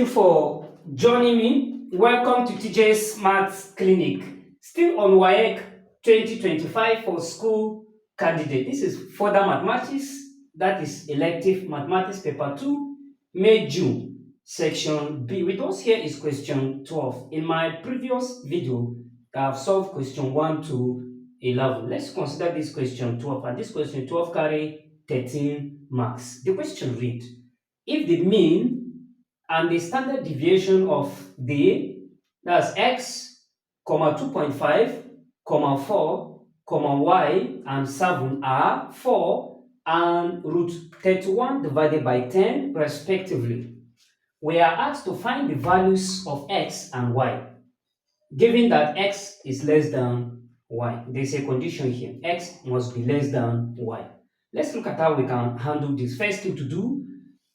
you for joining me. Welcome to TJ's Maths Clinic. Still on WAEC 2025 for school candidate. This is further mathematics, that is elective mathematics paper 2, May June, section B. With us here is question 12. In my previous video, I have solved question 1 to 11. Let's consider this question 12, and this question 12 carry 13 marks. The question read, if the mean and the standard deviation of that's x, comma 2.5, comma 4, comma y, and 7 are 4 and root 31 divided by 10 respectively. We are asked to find the values of x and y, given that x is less than y. There's a condition here. X must be less than y. Let's look at how we can handle this. First thing to do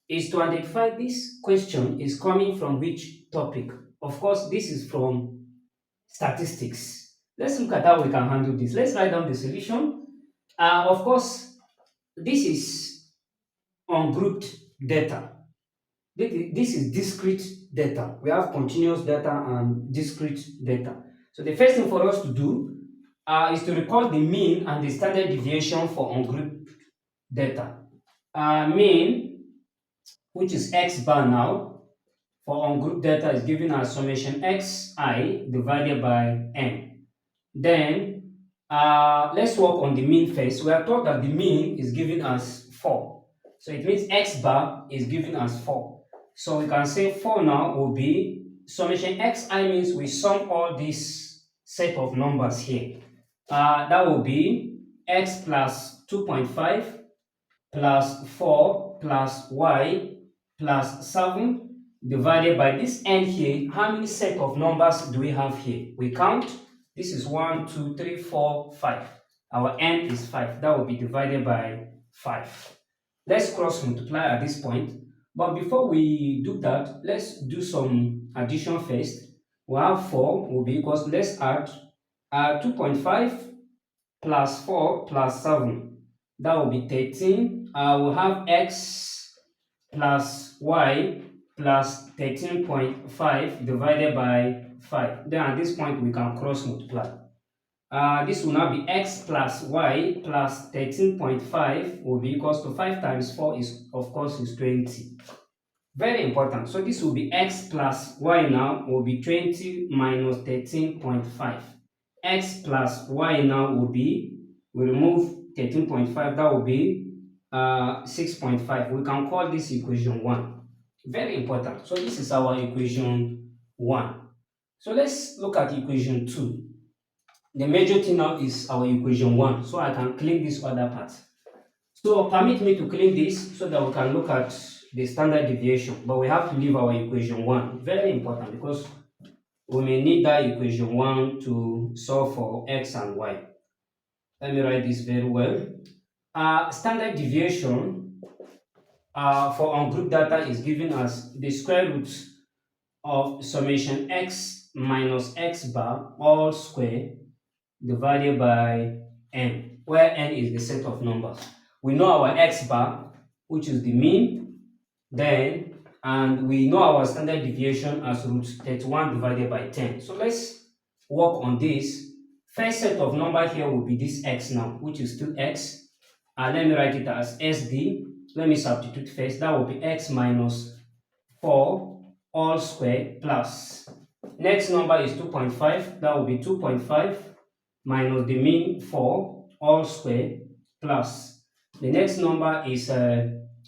is to identify this question is coming from which topic. Of course, this is from statistics. Let's look at how we can handle this. Let's write down the solution. Of course, this is ungrouped data. This is discrete data. We have continuous data and discrete data. So the first thing for us to do is to record the mean and the standard deviation for ungrouped data. Mean, which is x bar now, for ungrouped data is given as summation xi divided by n. Then let's work on the mean first. We are taught that the mean is given as 4. So it means x bar is given as 4. So we can say 4 now will be summation xi means we sum all these set of numbers here. That will be x plus 2.5 plus 4 plus y plus 7 divided by this n here. How many set of numbers do we have here? We count. This is 1, 2, 3, 4, 5. Our n is 5. That will be divided by 5. Let's cross multiply at this point. But before we do that, let's do some addition first. We have 4 will be equals, let's add 2.5 plus 4 plus 7. That will be 13. We'll have x plus y plus 13.5 divided by 5. Then at this point, we can cross multiply. This will now be x plus y plus 13.5 will be equals to 5 times 4 is, of course, is 20. Very important. So this will be x plus y now will be 20 minus 13.5. X plus y now will be, we remove 13.5, that will be 6.5. We can call this equation 1. Very important. So this is our equation 1. So let's look at equation 2. The major thing now is our equation 1. So I can clean this other part. So permit me to clean this so that we can look at the standard deviation. But we have to leave our equation 1. Very important because we may need that equation 1 to solve for x and y. Let me write this very well. Standard deviation for ungrouped data is given as the square root of summation x minus x bar all square divided by n, where n is the set of numbers. We know our x bar, which is the mean, then, and we know our standard deviation as root 31 divided by 10. So let's work on this. First set of number here will be this x now, which is still x. And let me write it as SD. Let me substitute first. That will be x minus 4 all square plus. Next number is 2.5. That will be 2.5 minus the mean 4 all square plus. The next number is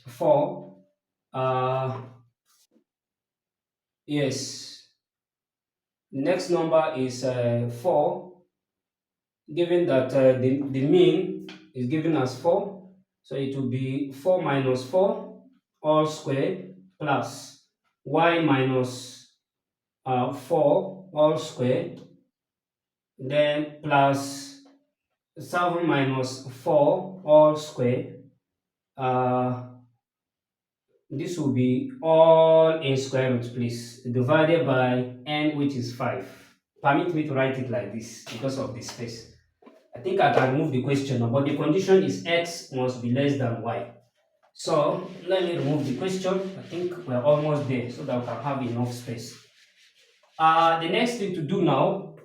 4. Yes. The next number is 4. Given that the mean is given as 4, so it will be 4 minus 4 all square plus y minus 4 all square, then plus 7 minus 4 all square. This will be all in square root, please, divided by n, which is 5. Permit me to write it like this because of the space. I think I can remove the question, but the condition is x must be less than y. So let me remove the question. I think we're almost there so that we can have enough space. The next thing to do now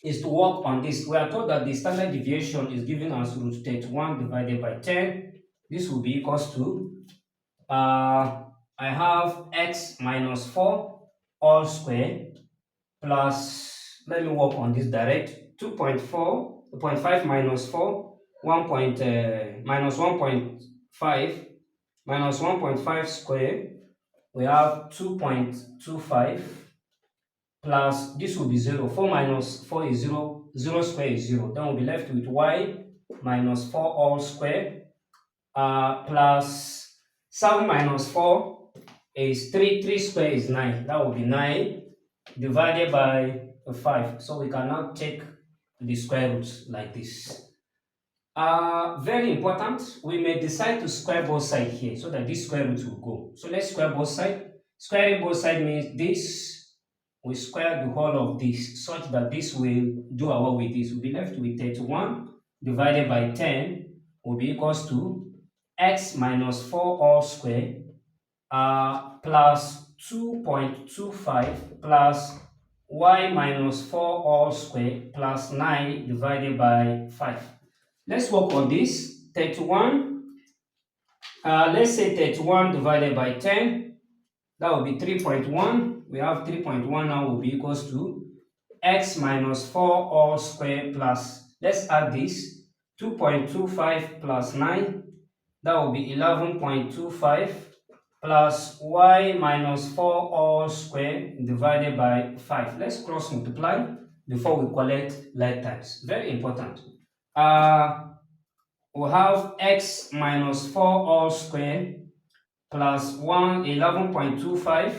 is to work on this. We are told that the standard deviation is given as root 31 divided by 10. This will be equals to, I have x minus 4 all square plus, let me work on this direct, 2.4, 2.5 minus 4, 1 point, minus 1.5 minus 1.5 square, we have 2.25 plus this will be 0. 4 minus 4 is 0, 0 square is 0. Then we'll be left with y minus 4 all square plus 7 minus 4 is 3, 3 square is 9. That will be 9 divided by 5. So we can now take the square roots like this. Very important, we may decide to square both sides here so that this square root will go. So let's square both sides. Squaring both sides means this, we square the whole of this such that this will do away with this. We'll be left with 31 divided by 10 will be equals to x minus 4 all square plus 2.25 plus y minus 4 all square plus 9 divided by 5. Let's work on this. 31, let's say 31 divided by 10, that will be 3.1. We have 3.1 now will be equals to x minus 4 all square plus, let's add this, 2.25 plus 9, that will be 11.25 plus y minus 4 all square divided by 5. Let's cross multiply before we collect like times. Very important. We have x minus 4 all square plus 11.25.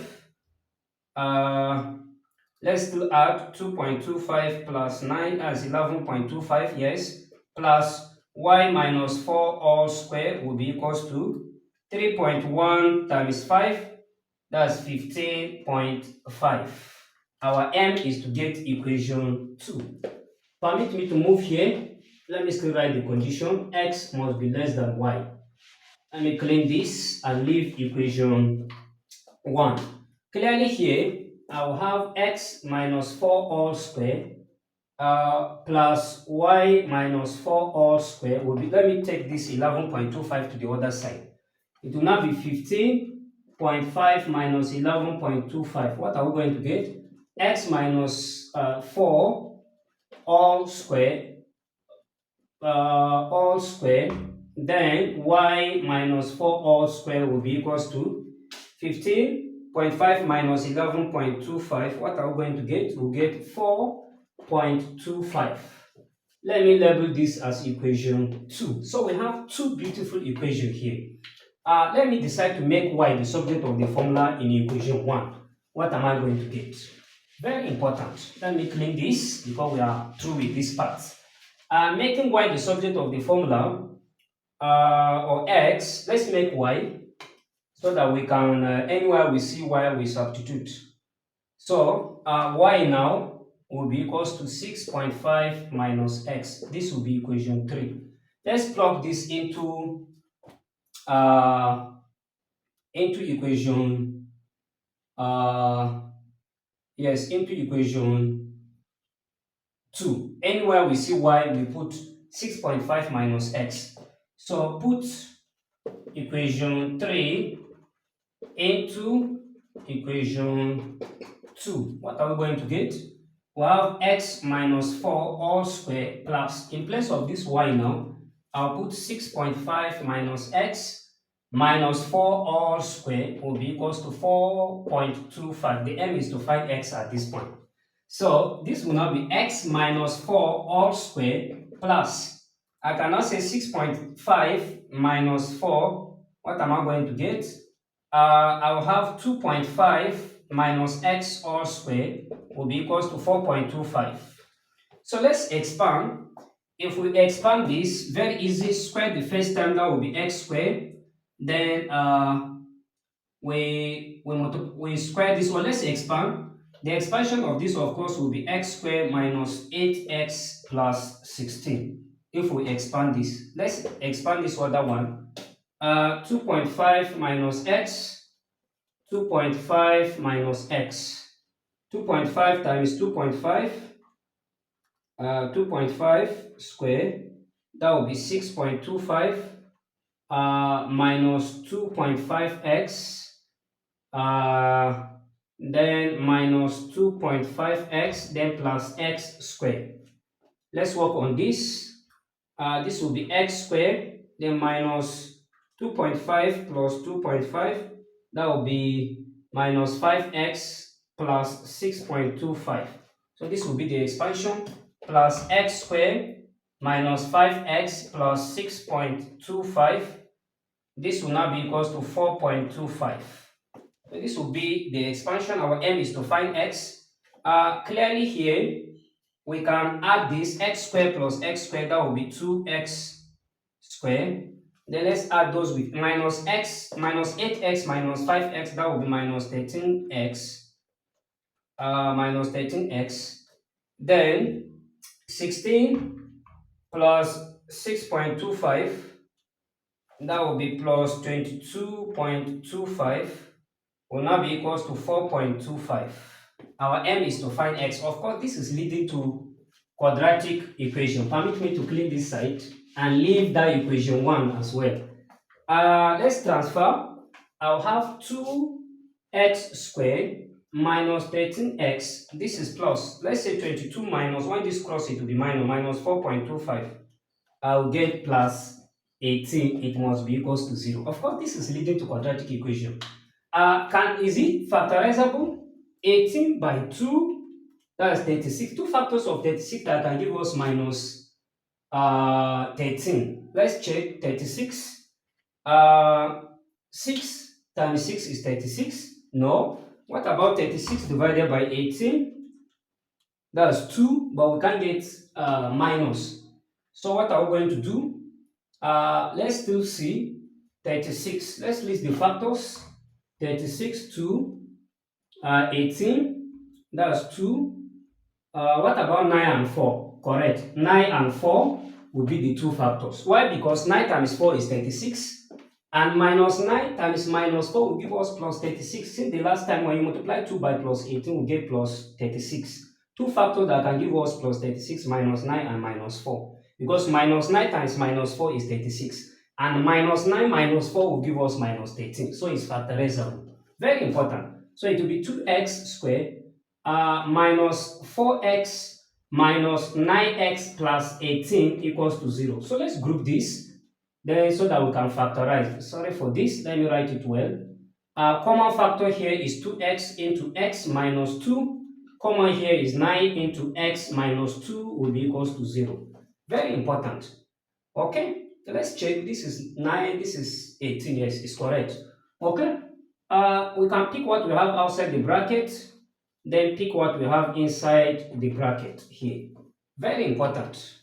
Let's still add 2.25 plus 9 as 11.25, yes, plus y minus 4 all square will be equals to 3.1 times 5, that's 15.5. Our aim is to get equation 2. Permit me to move here. Let me still write the condition. X must be less than y. Let me clean this and leave equation 1. Clearly here, I will have x minus 4 all square plus y minus 4 all square will be, let me take this 11.25 to the other side. It will now be 15.5 minus 11.25. What are we going to get? X minus 4 all square, then y minus 4 all square will be equals to 15.5 minus 11.25. What are we going to get? We'll get 4.25. Let me label this as equation 2. So we have two beautiful equations here. Let me decide to make y the subject of the formula in equation 1. What am I going to get? Very important. Let me clean this because we are through with this part. Making y the subject of the formula or x, let's make y so that we can, anywhere we see y, we substitute. So y now will be equals to 6.5 minus x. This will be equation 3. Let's plug this into equation into equation 2. Anywhere we see y, we put 6.5 minus x. So put equation 3 into equation 2. What are we going to get? We have x minus 4 all square plus, in place of this y now, I'll put 6.5 minus x minus 4 all square will be equals to 4.25. The aim is to find x at this point. So this will now be x minus 4 all square plus, I can now say 6.5 minus 4. What am I going to get? I will have 2.5 minus x all square will be equals to 4.25. So let's expand. If we expand this, very easy, square the first term, that will be x squared. Then we square this one. Let's expand. The expansion of this, of course, will be x squared minus 8x plus 16. If we expand this, let's expand this other one. 2.5 minus x, 2.5 minus x. 2.5 times 2.5, 2.5 square, that will be 6.25 minus 2.5x, then minus 2.5x, then plus x squared. Let's work on this. This will be x squared, then minus 2.5 plus 2.5, that will be minus 5x plus 6.25. So this will be the expansion, plus x squared minus 5x plus 6.25. This will now be equals to 4.25. So this will be the expansion. Our aim is to find x. Clearly here, we can add this x squared plus x squared, that will be 2x squared. Then let's add those with minus x, minus 8x minus 5x, that will be minus 13x, minus 13x. Then 16 plus 6.25, that will be plus 22.25, will now be equals to 4.25. Our aim is to find x. Of course, this is leading to quadratic equation. Permit me to clean this side and leave that equation 1 as well. Let's transfer. I'll have 2x squared minus 13x. This is plus. Let's say 22 minus. When this cross, it will be minus 4.25. I'll get plus 18. It must be equals to 0. Of course, this is leading to quadratic equation. Is it factorizable? 18 by 2, that's 36. Two factors of 36 that can give us minus 13. Let's check 36. 6 times 6 is 36. No. What about 36 divided by 18? That's 2, but we can't get minus. So what are we going to do? Let's still see 36. Let's list the factors. 36 to 18, that's 2. What about 9 and 4? Correct. 9 and 4 will be the two factors. Why? Because 9 times 4 is 36, and minus 9 times minus 4 will give us plus 36. Since the last time when you multiply 2 by plus 18, we get plus 36. Two factors that can give us plus 36, minus 9 and minus 4. Because minus 9 times minus 4 is 36, and minus 9 minus 4 will give us minus 13. So it's factorizable. Very important. So it will be 2x squared minus 4x minus 9x plus 18 equals to 0. So let's group this then so that we can factorize. Sorry for this. Let me write it well. Common factor here is 2x into x minus 2. Common here is 9 into x minus 2 will be equals to 0. Very important. Okay, let's check. This is 9, this is 18. Yes, it's correct. Okay. We can pick what we have outside the bracket, then pick what we have inside the bracket here. Very important.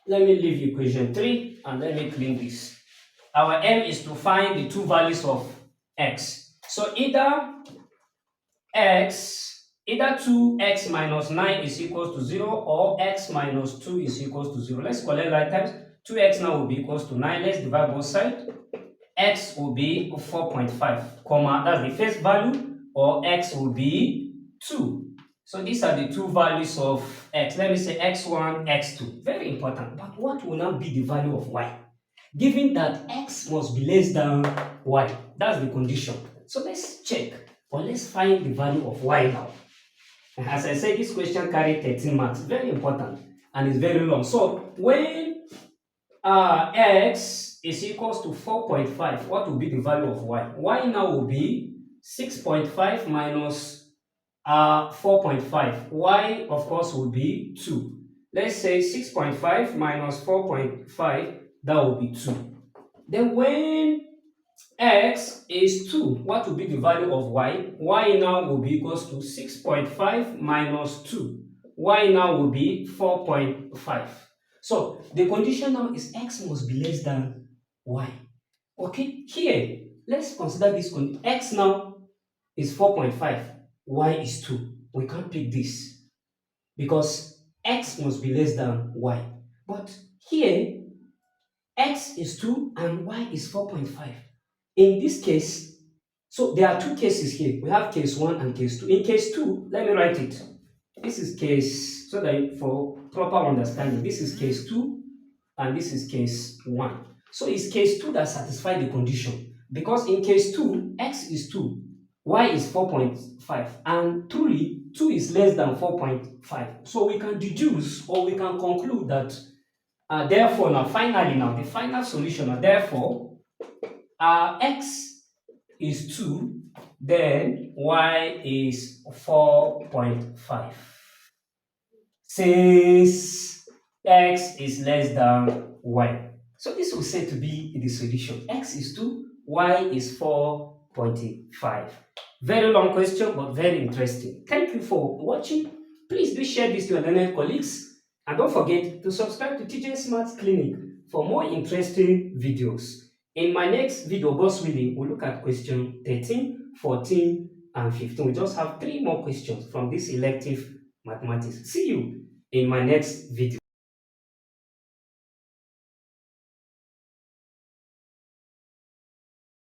Let me leave equation 3 and let me clean this. Our aim is to find the two values of x. So either 2x minus 9 is equals to 0, or x minus 2 is equals to 0. Let's collect like times. 2x now will be equals to 9. Let's divide both sides. X will be 4.5, comma, that's the first value, or x will be 2. So these are the two values of x. Let me say x1, x2. Very important. But what will now be the value of y? Given that x must be less than y. That's the condition. So let's check, or let's find the value of y now. As I said, this question carries 13 marks. Very important. And it's very long. So when x is equals to 4.5, what will be the value of y? Y now will be 6.5 minus 4.5. Y, of course, will be 2. Let's say 6.5 minus 4.5, that will be 2. Then when x is 2, what will be the value of y? Y now will be equals to 6.5 minus 2. Y now will be 4.5. So the condition now is x must be less than y. Okay, here, let's consider this condition. X now is 4.5, y is 2. We can't pick this because x must be less than y. But here, x is 2 and y is 4.5. In this case, so there are two cases here. We have case 1 and case 2. In case 2, let me write it. This is case, so that for proper understanding, this is case 2 and this is case 1. So it's case 2 that satisfies the condition, because in case 2, x is 2, y is 4.5, and truly 2 is less than 4.5. So we can deduce, or we can conclude that therefore now the final solution, therefore x is 2, then y is 4.5. Since x is less than y. So this will say to be the solution. X is 2, y is 4.5. Very long question, but very interesting. Thank you for watching. Please do share this to your learned colleagues. And don't forget to subscribe to TJ Maths Clinic for more interesting videos. In my next video, Boss Willie, we'll look at question 13, 14, and 15. We just have 3 more questions from this elective mathematics. See you in my next video.